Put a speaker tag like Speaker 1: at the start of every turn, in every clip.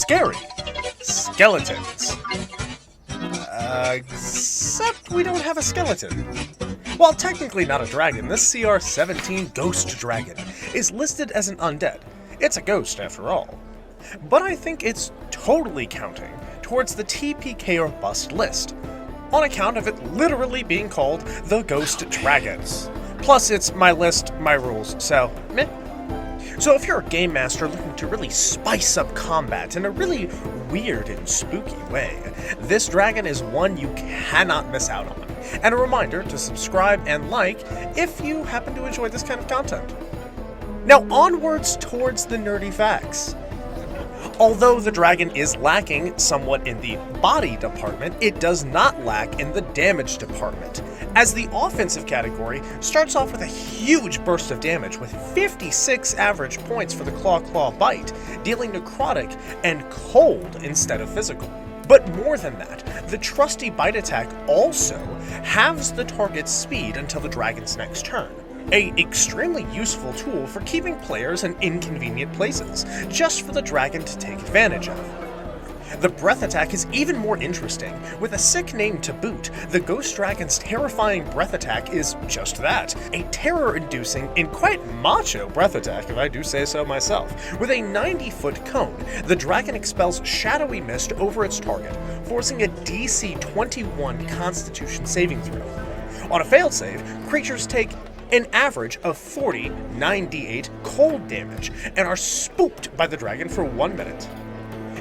Speaker 1: scary. Skeletons. Except we don't have a skeleton. While technically not a dragon, this CR-17 Ghost Dragon is listed as an undead. It's a ghost after all. But I think it's totally counting towards the TPK or BUST list, on account of it literally being called the Ghost Dragons. Plus, it's my list, my rules, so meh. So if you're a game master looking to really spice up combat in a really weird and spooky way, this dragon is one you cannot miss out on. And a reminder to subscribe and like if you happen to enjoy this kind of content. Now onwards towards the nerdy facts. Although the dragon is lacking somewhat in the body department, it does not lack in the damage department, as the offensive category starts off with a huge burst of damage with 56 average points for the Claw bite, dealing necrotic and cold instead of physical. But more than that, the trusty bite attack also halves the target's speed until the dragon's next turn. An extremely useful tool for keeping players in inconvenient places, just for the dragon to take advantage of. The breath attack is even more interesting. With a sick name to boot, the Ghost Dragon's terrifying breath attack is just that, a terror-inducing and quite macho breath attack, if I do say so myself. With a 90-foot cone, the dragon expels shadowy mist over its target, forcing a DC 21 Constitution saving throw. On a failed save, creatures take an average of 40 9d8 cold damage and are spooked by the dragon for 1 minute.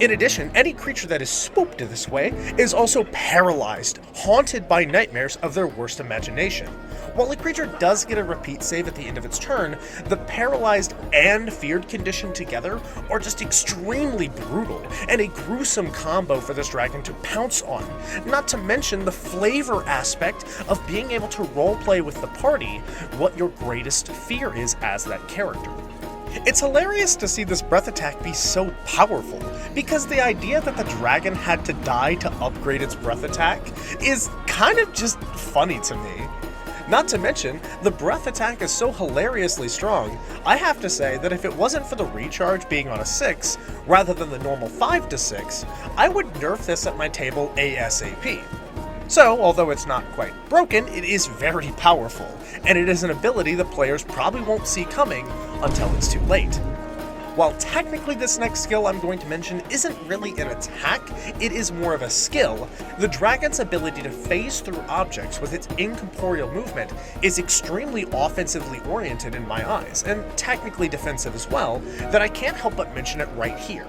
Speaker 1: In addition, any creature that is spooked this way is also paralyzed, haunted by nightmares of their worst imagination. While a creature does get a repeat save at the end of its turn, the paralyzed and feared condition together are just extremely brutal and a gruesome combo for this dragon to pounce on, not to mention the flavor aspect of being able to roleplay with the party what your greatest fear is as that character. It's hilarious to see this breath attack be so powerful, because the idea that the dragon had to die to upgrade its breath attack is kind of just funny to me. Not to mention, the breath attack is so hilariously strong, I have to say that if it wasn't for the recharge being on a 6, rather than the normal 5 to 6, I would nerf this at my table ASAP. So, although it's not quite broken, it is very powerful, and it is an ability that players probably won't see coming until it's too late. While technically this next skill I'm going to mention isn't really an attack, it is more of a skill, the dragon's ability to phase through objects with its incorporeal movement is extremely offensively oriented in my eyes, and technically defensive as well, that I can't help but mention it right here.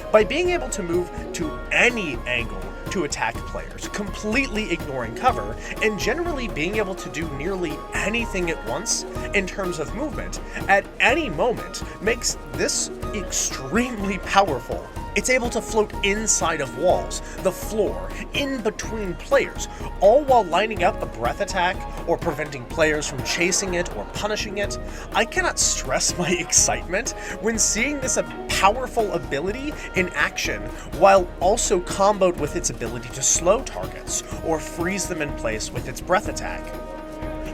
Speaker 1: By being able to move to any angle to attack players, completely ignoring cover, and generally being able to do nearly anything at once in terms of movement at any moment makes this extremely powerful. It's able to float inside of walls, the floor, in between players, all while lining up a breath attack or preventing players from chasing it or punishing it. I cannot stress my excitement when seeing this powerful ability in action, while also comboed with its ability to slow targets or freeze them in place with its breath attack.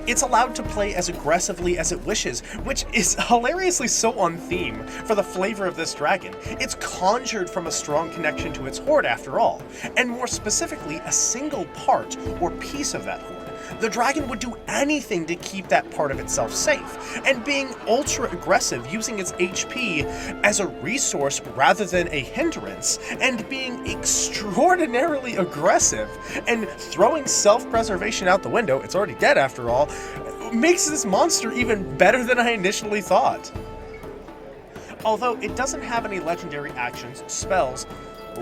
Speaker 1: It's allowed to play as aggressively as it wishes, which is hilariously so on theme for the flavor of this dragon. It's conjured from a strong connection to its horde after all, and more specifically a single part or piece of that horde. The dragon would do anything to keep that part of itself safe, and being ultra aggressive using its HP as a resource rather than a hindrance, and being extraordinarily aggressive and throwing self-preservation out the window, it's already dead after all, makes this monster even better than I initially thought. Although it doesn't have any legendary actions, spells,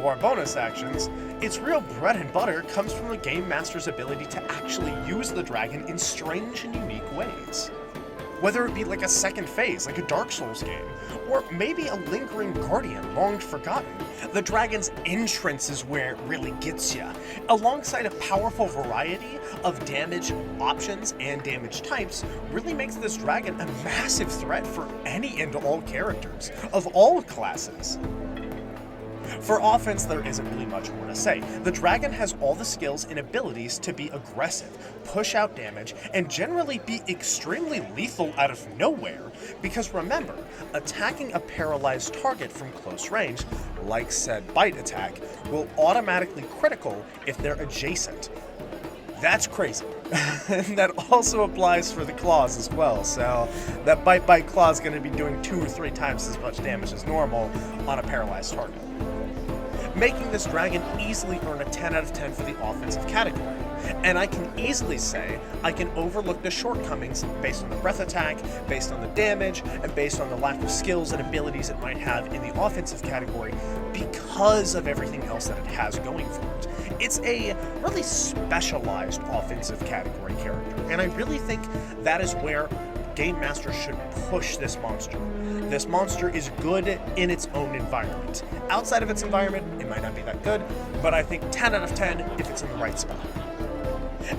Speaker 1: or bonus actions, its real bread and butter comes from the Game Master's ability to actually use the dragon in strange and unique ways. Whether it be like a second phase, like a Dark Souls game, or maybe a lingering guardian long forgotten, the dragon's entrance is where it really gets ya, alongside a powerful variety of damage options and damage types, really makes this dragon a massive threat for any and all characters, of all classes. For offense, there isn't really much more to say. The dragon has all the skills and abilities to be aggressive, push out damage, and generally be extremely lethal out of nowhere, because remember, attacking a paralyzed target from close range, like said bite attack, will automatically critical if they're adjacent. That's crazy. And that also applies for the claws as well, so that bite claw is going to be doing 2 or 3 times as much damage as normal on a paralyzed target, making this dragon easily earn a 10 out of 10 for the offensive category. And I can easily say I can overlook the shortcomings based on the breath attack, based on the damage, and based on the lack of skills and abilities it might have in the offensive category because of everything else that it has going for it. It's a really specialized offensive category character, and I really think that is where Game Master should push this monster. This monster is good in its own environment. Outside of its environment, it might not be that good, but I think 10 out of 10 if it's in the right spot.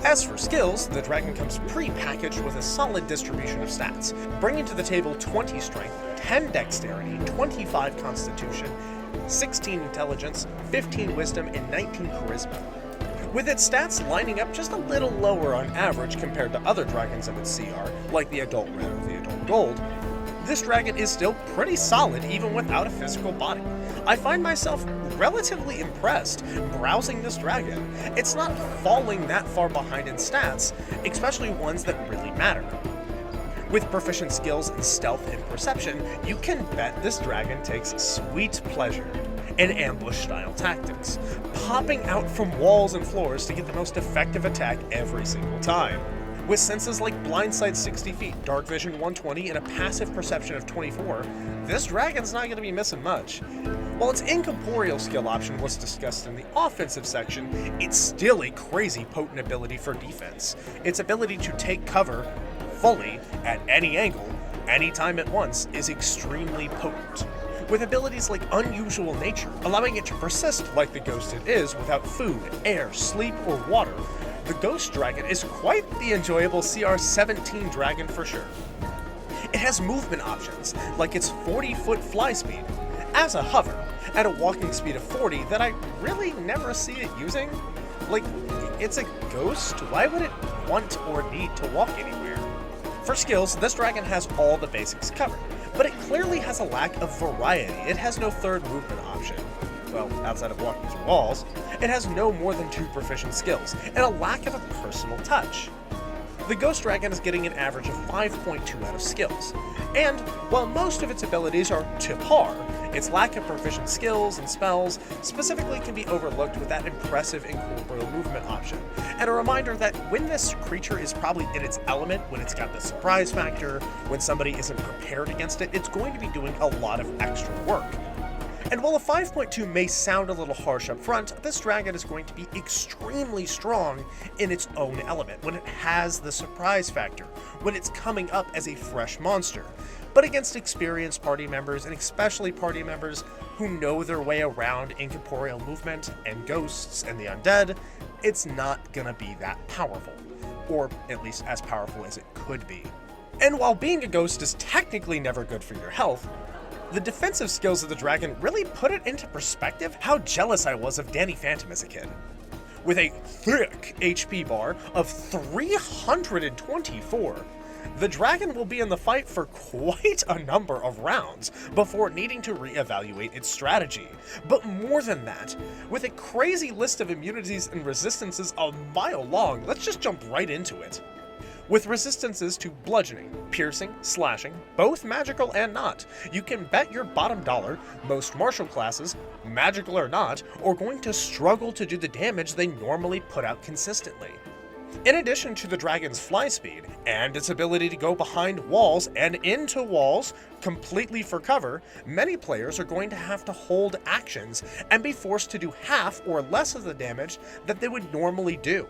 Speaker 1: As for skills, the dragon comes pre-packaged with a solid distribution of stats, bringing to the table 20 strength, 10 dexterity, 25 constitution, 16 intelligence, 15 wisdom, and 19 charisma. With its stats lining up just a little lower on average compared to other dragons of its CR, like the Adult Red or the Adult Gold, this dragon is still pretty solid even without a physical body. I find myself relatively impressed browsing this dragon. It's not falling that far behind in stats, especially ones that really matter. With proficient skills in stealth and perception, you can bet this dragon takes sweet pleasure in ambush-style tactics, popping out from walls and floors to get the most effective attack every single time. With senses like Blindsight 60 feet, Dark Vision 120, and a passive perception of 24, this dragon's not going to be missing much. While its incorporeal skill option was discussed in the offensive section, it's still a crazy potent ability for defense. Its ability to take cover fully at any angle, anytime at once, is extremely potent, with abilities like Unusual Nature, allowing it to persist like the ghost it is without food, air, sleep, or water. The Ghost Dragon is quite the enjoyable CR17 dragon for sure. It has movement options, like its 40-foot fly speed, as a hover, and a walking speed of 40 that I really never see it using. Like, it's a ghost, why would it want or need to walk anywhere? For skills, this dragon has all the basics covered, but it clearly has a lack of variety. It has no third movement option. Well, outside of walking through walls, it has no more than 2 proficient skills, and a lack of a personal touch. The Ghost Dragon is getting an average of 5.2 out of skills, and while most of its abilities are to par, its lack of proficient skills and spells specifically can be overlooked with that impressive incorporeal movement option, and a reminder that when this creature is probably in its element, when it's got the surprise factor, when somebody isn't prepared against it, it's going to be doing a lot of extra work. And while a 5.2 may sound a little harsh up front, this dragon is going to be extremely strong in its own element when it has the surprise factor, when it's coming up as a fresh monster. But against experienced party members, and especially party members who know their way around incorporeal movement and ghosts and the undead, it's not gonna be that powerful, or at least as powerful as it could be. And while being a ghost is technically never good for your health, the defensive skills of the dragon really put it into perspective how jealous I was of Danny Phantom as a kid. With a thick HP bar of 324, the dragon will be in the fight for quite a number of rounds before needing to reevaluate its strategy. But more than that, with a crazy list of immunities and resistances a mile long, let's just jump right into it. With resistances to bludgeoning, piercing, slashing, both magical and not, you can bet your bottom dollar most martial classes, magical or not, are going to struggle to do the damage they normally put out consistently. In addition to the dragon's fly speed, and its ability to go behind walls and into walls completely for cover, many players are going to have to hold actions and be forced to do half or less of the damage that they would normally do.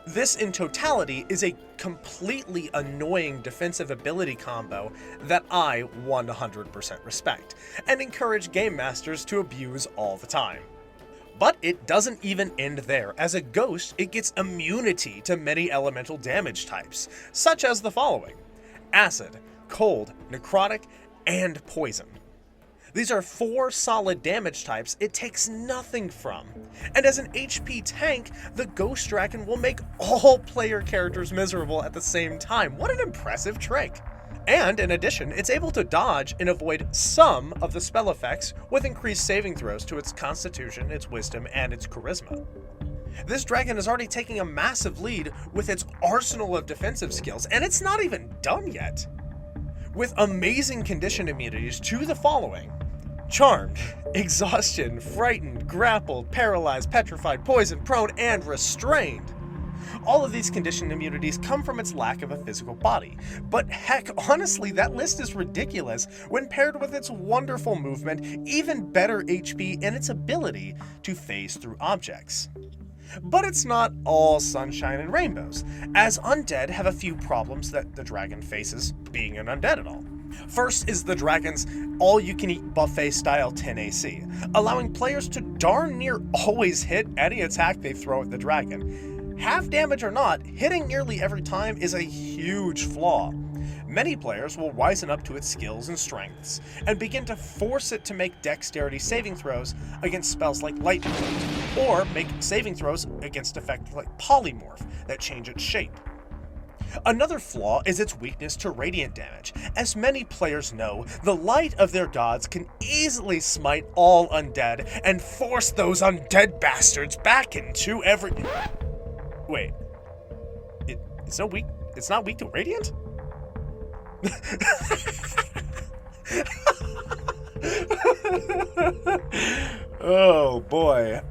Speaker 1: This in totality is a completely annoying defensive ability combo that I 100% respect, and encourage game masters to abuse all the time. But it doesn't even end there. As a ghost, it gets immunity to many elemental damage types, such as the following: acid, cold, necrotic, and poison. These are 4 solid damage types it takes nothing from. And as an HP tank, the Ghost Dragon will make all player characters miserable at the same time. What an impressive trick! And in addition, it's able to dodge and avoid some of the spell effects with increased saving throws to its constitution, its wisdom, and its charisma. This dragon is already taking a massive lead with its arsenal of defensive skills, and it's not even done yet. With amazing condition immunities to the following: Charmed, Exhaustion, Frightened, Grappled, Paralyzed, Petrified, Poisoned, Prone, and Restrained. All of these condition immunities come from its lack of a physical body, but heck, honestly, that list is ridiculous when paired with its wonderful movement, even better HP, and its ability to phase through objects. But it's not all sunshine and rainbows, as undead have a few problems that the dragon faces being an undead at all. First is the dragon's all-you-can-eat buffet style 10 AC, allowing players to darn near always hit any attack they throw at the dragon. Half damage or not, hitting nearly every time is a huge flaw. Many players will wisen up to its skills and strengths, and begin to force it to make dexterity saving throws against spells like Lightning Bolt, or make saving throws against effects like Polymorph that change its shape. Another flaw is its weakness to radiant damage. As many players know, the light of their gods can easily smite all undead and force those undead bastards back into every... Wait, it's not weak to radiant? Oh boy.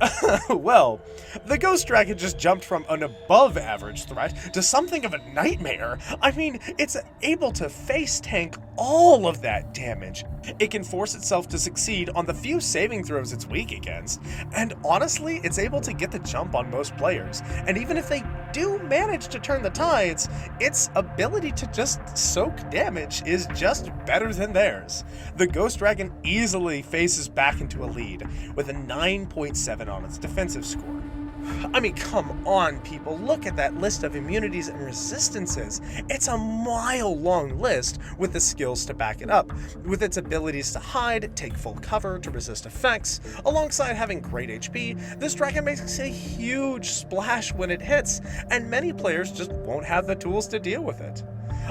Speaker 1: Well, the Ghost Dragon just jumped from an above average threat to something of a nightmare. I mean, it's able to face tank all of that damage. It can force itself to succeed on the few saving throws it's weak against, and honestly, it's able to get the jump on most players. And even if they do manage to turn the tides, its ability to just soak damage is just better than theirs. The Ghost Dragon easily faces back into a lead with a 9.7 on its defensive score. I mean, come on, people, look at that list of immunities and resistances. It's a mile-long list with the skills to back it up, with its abilities to hide, take full cover, to resist effects. Alongside having great HP, this dragon makes a huge splash when it hits, and many players just won't have the tools to deal with it.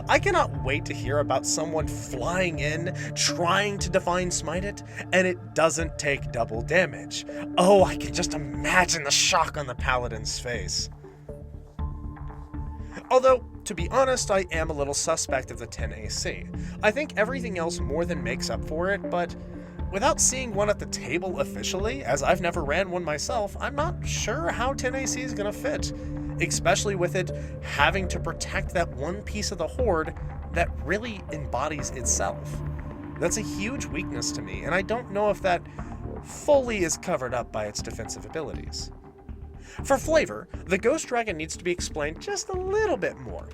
Speaker 1: I cannot wait to hear about someone flying in, trying to Divine Smite it, and it doesn't take double damage. Oh, I can just imagine the shock on the paladin's face. Although, to be honest, I am a little suspect of the 10 AC. I think everything else more than makes up for it, but without seeing one at the table officially, as I've never ran one myself, I'm not sure how 10 AC is going to fit. Especially with it having to protect that one piece of the horde that really embodies itself. That's a huge weakness to me, and I don't know if that fully is covered up by its defensive abilities. For flavor, the Ghost Dragon needs to be explained just a little bit more.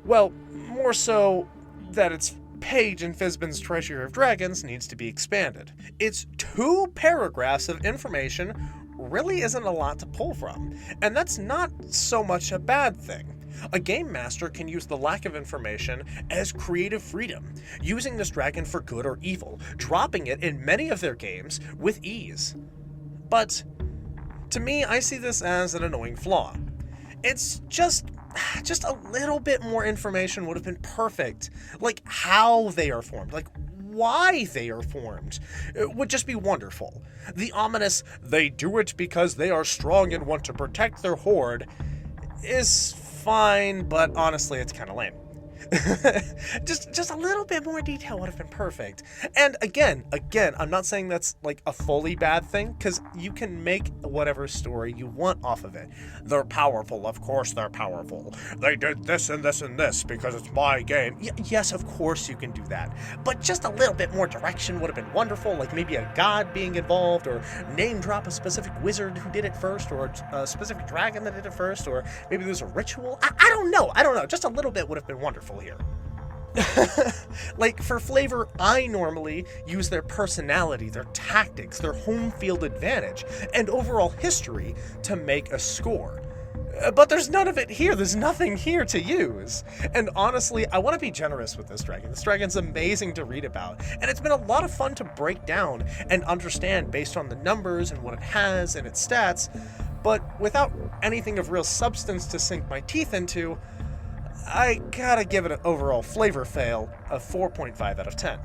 Speaker 1: Well, more so that its page in Fizban's Treasury of Dragons needs to be expanded. Its 2 paragraphs of information really isn't a lot to pull from, and that's not so much a bad thing. A game master can use the lack of information as creative freedom, using this dragon for good or evil, dropping it in many of their games with ease. But to me, I see this as an annoying flaw. It's just a little bit more information would have been perfect, like how they are formed, like why they are formed. It would just be wonderful. The ominous, they do it because they are strong and want to protect their horde, is fine, but honestly, it's kind of lame. just a little bit more detail would have been perfect. And again, I'm not saying that's like a fully bad thing, because you can make whatever story you want off of it. They're powerful, of course they're powerful. They did this and this and this because it's my game. Yes, of course you can do that. But just a little bit more direction would have been wonderful, like maybe a god being involved, or name drop a specific wizard who did it first, or a specific dragon that did it first, or maybe there's a ritual. I don't know. Just a little bit would have been wonderful here. Like, for flavor, I normally use their personality, their tactics, their home field advantage, and overall history to make a score. But there's none of it here. There's nothing here to use. And honestly, I want to be generous with this dragon. This dragon's amazing to read about, and it's been a lot of fun to break down and understand based on the numbers and what it has and its stats, but without anything of real substance to sink my teeth into, I gotta give it an overall flavor fail of 4.5 out of 10.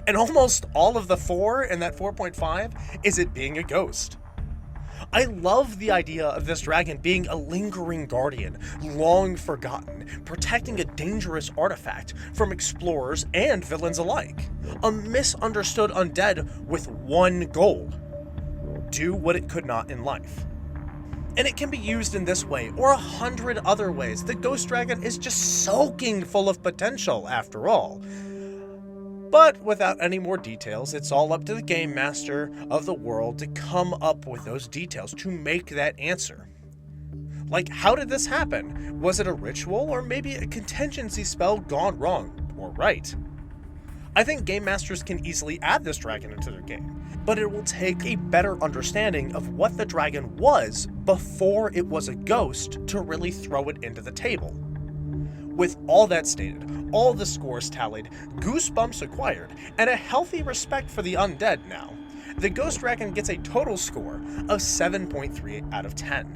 Speaker 1: And almost all of the 4 in that 4.5 is it being a ghost. I love the idea of this dragon being a lingering guardian, long forgotten, protecting a dangerous artifact from explorers and villains alike. A misunderstood undead with one goal: do what it could not in life. And it can be used in this way or 100 other ways. The Ghost Dragon is just soaking full of potential after all. But without any more details, it's all up to the game master of the world to come up with those details to make that answer. Like, how did this happen? Was it a ritual, or maybe a contingency spell gone wrong or right? I think game masters can easily add this dragon into their game, but it will take a better understanding of what the dragon was before it was a ghost to really throw it into the table. With all that stated, all the scores tallied, goosebumps acquired, and a healthy respect for the undead now, the Ghost Dragon gets a total score of 7.38 out of 10.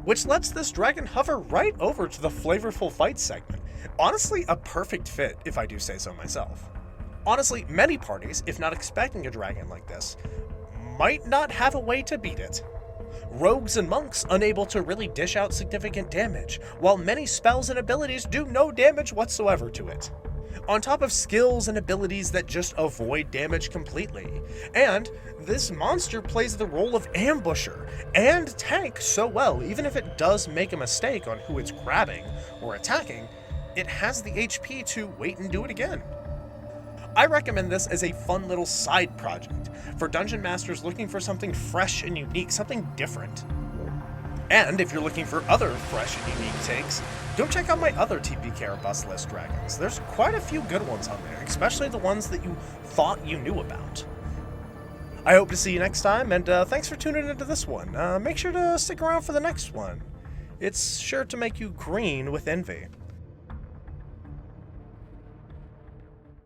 Speaker 1: Which lets this dragon hover right over to the flavorful fight segment. Honestly, a perfect fit, if I do say so myself. Honestly, many parties, if not expecting a dragon like this, might not have a way to beat it. Rogues and monks unable to really dish out significant damage, while many spells and abilities do no damage whatsoever to it. On top of skills and abilities that just avoid damage completely. And this monster plays the role of ambusher and tank so well, even if it does make a mistake on who it's grabbing or attacking, it has the HP to wait and do it again. I recommend this as a fun little side project for dungeon masters looking for something fresh and unique, something different. And if you're looking for other fresh and unique takes, go check out my other TPK or BUST list dragons. There's quite a few good ones on there, especially the ones that you thought you knew about. I hope to see you next time, and thanks for tuning into this one. Make sure to stick around for the next one. It's sure to make you green with envy.